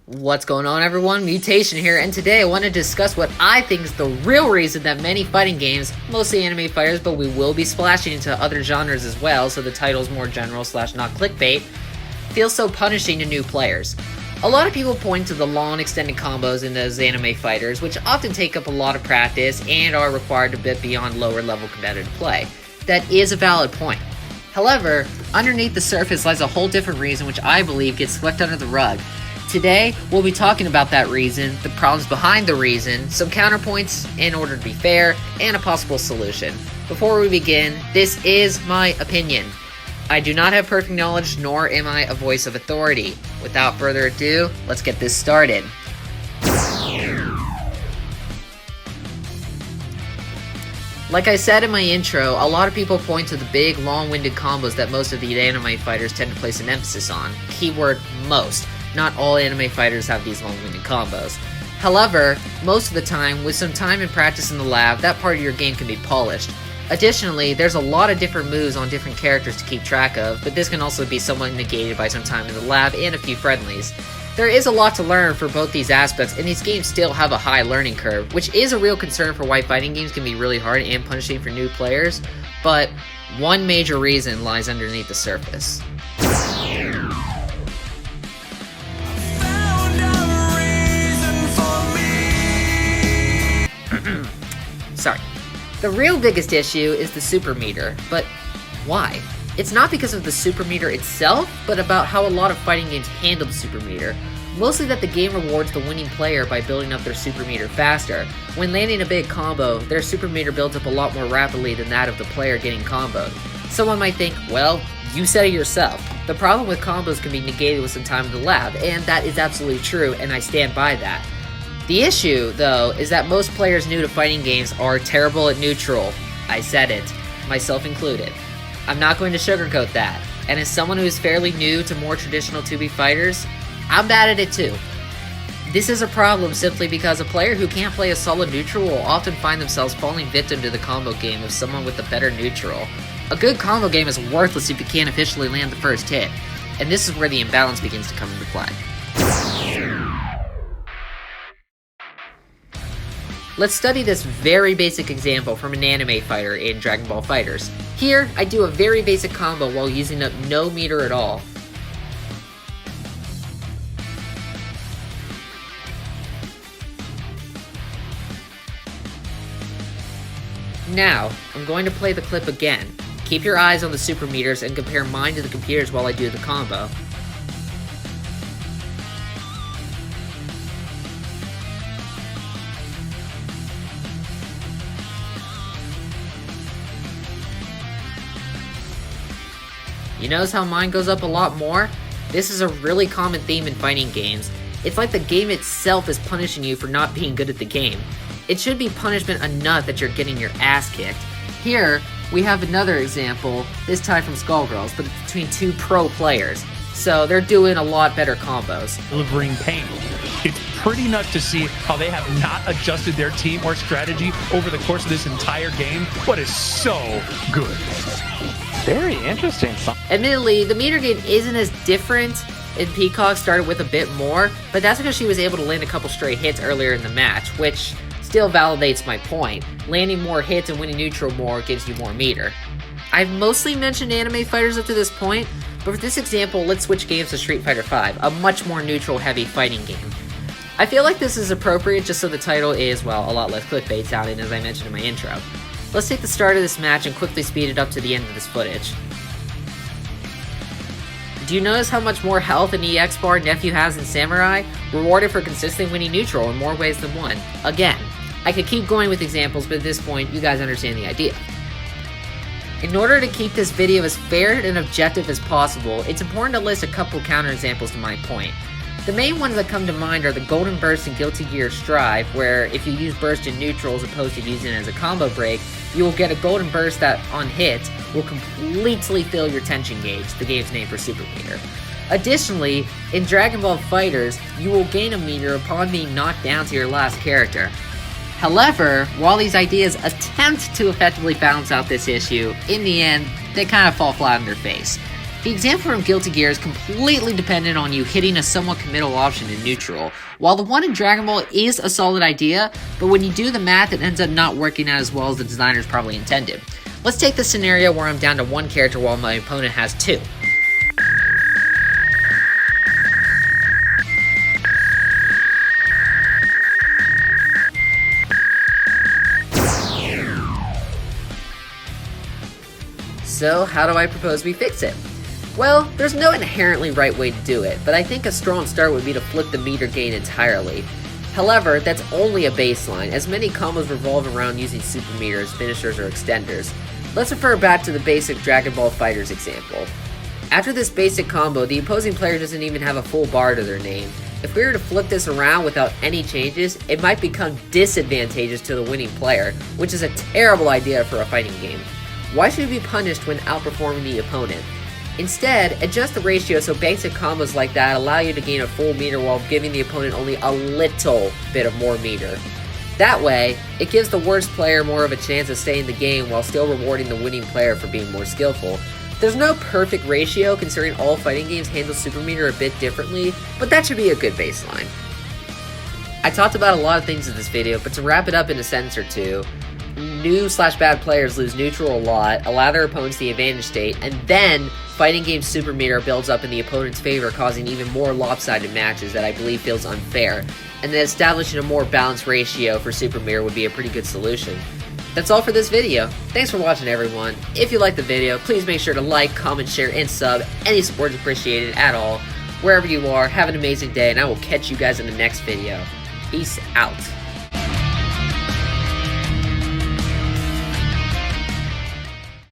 What's going on, everyone? Mutation here, and today I want to discuss what I think is the real reason that many fighting games, mostly anime fighters, but we will be splashing into other genres as well, so the title's more general / not clickbait, feels so punishing to new players. A lot of people point to the long extended combos in those anime fighters, which often take up a lot of practice and are required a bit beyond lower level competitive play. That is a valid point. However, underneath the surface lies a whole different reason which I believe gets swept under the rug. Today, we'll be talking about that reason, the problems behind the reason, some counterpoints in order to be fair, and a possible solution. Before we begin, this is my opinion. I do not have perfect knowledge, nor am I a voice of authority. Without further ado, let's get this started. Like I said in my intro, a lot of people point to the big, long-winded combos that most of the anime fighters tend to place an emphasis on. Keyword most. Not all anime fighters have these long-winded combos. However, most of the time, with some time and practice in the lab, that part of your game can be polished. Additionally, there's a lot of different moves on different characters to keep track of, but this can also be somewhat negated by some time in the lab and a few friendlies. There is a lot to learn for both these aspects, and these games still have a high learning curve, which is a real concern for why fighting games can be really hard and punishing for new players, but one major reason lies underneath the surface. Sorry. The real biggest issue is the super meter, but why? It's not because of the super meter itself, but about how a lot of fighting games handle the super meter. Mostly that the game rewards the winning player by building up their super meter faster. When landing a big combo, their super meter builds up a lot more rapidly than that of the player getting comboed. Someone might think, well, you said it yourself. The problem with combos can be negated with some time in the lab, and that is absolutely true, and I stand by that. The issue, though, is that most players new to fighting games are terrible at neutral. I said it, myself included. I'm not going to sugarcoat that, and as someone who is fairly new to more traditional 2B fighters, I'm bad at it too. This is a problem simply because a player who can't play a solid neutral will often find themselves falling victim to the combo game of someone with a better neutral. A good combo game is worthless if you can't officially land the first hit, and this is where the imbalance begins to come into play. Let's study this very basic example from an anime fighter in Dragon Ball FighterZ. Here, I do a very basic combo while using up no meter at all. Now, I'm going to play the clip again. Keep your eyes on the super meters and compare mine to the computer's while I do the combo. You notice how mine goes up a lot more? This is a really common theme in fighting games. It's like the game itself is punishing you for not being good at the game. It should be punishment enough that you're getting your ass kicked. Here, we have another example, this time from Skullgirls, but it's between two pro players. So they're doing a lot better combos. Delivering pain. It's pretty nuts to see how they have not adjusted their team or strategy over the course of this entire game, but it's so good. Very interesting. Admittedly, the meter game isn't as different, and Peacock started with a bit more, but that's because she was able to land a couple straight hits earlier in the match, which still validates my point. Landing more hits and winning neutral more gives you more meter. I've mostly mentioned anime fighters up to this point, but for this example, let's switch games to Street Fighter V, a much more neutral-heavy fighting game. I feel like this is appropriate just so the title is, well, a lot less clickbait sounding as I mentioned in my intro. Let's take the start of this match and quickly speed it up to the end of this footage. Do you notice how much more health and EX bar Nephew has in Samurai? Rewarded for consistently winning neutral in more ways than one. Again, I could keep going with examples, but at this point, you guys understand the idea. In order to keep this video as fair and objective as possible, it's important to list a couple counterexamples to my point. The main ones that come to mind are the Golden Burst and Guilty Gear Strive, where if you use Burst in neutral as opposed to using it as a combo break, you will get a Golden Burst that, on hit, will completely fill your tension gauge, the game's name for super meter. Additionally, in Dragon Ball FighterZ, you will gain a meter upon being knocked down to your last character. However, while these ideas attempt to effectively balance out this issue, in the end, they kind of fall flat on their face. The example from Guilty Gear is completely dependent on you hitting a somewhat committal option in neutral, while the one in Dragon Ball is a solid idea, but when you do the math it ends up not working out as well as the designers probably intended. Let's take the scenario where I'm down to one character while my opponent has two. So how do I propose we fix it? Well, there's no inherently right way to do it, but I think a strong start would be to flip the meter gain entirely. However, that's only a baseline, as many combos revolve around using super meters, finishers, or extenders. Let's refer back to the basic Dragon Ball FighterZ example. After this basic combo, the opposing player doesn't even have a full bar to their name. If we were to flip this around without any changes, it might become disadvantageous to the winning player, which is a terrible idea for a fighting game. Why should we be punished when outperforming the opponent? Instead, adjust the ratio so basic combos like that allow you to gain a full meter while giving the opponent only a little bit of more meter. That way, it gives the worst player more of a chance to stay in the game while still rewarding the winning player for being more skillful. There's no perfect ratio considering all fighting games handle super meter a bit differently, but that should be a good baseline. I talked about a lot of things in this video, but to wrap it up in a sentence or two, new/bad players lose neutral a lot, allow their opponents the advantage state, and then fighting game super meter builds up in the opponent's favor, causing even more lopsided matches that I believe feels unfair, and then establishing a more balanced ratio for super meter would be a pretty good solution. That's all for this video. Thanks for watching, everyone. If you liked the video, please make sure to like, comment, share, and sub. Any support is appreciated at all. Wherever you are, have an amazing day, and I will catch you guys in the next video. Peace out.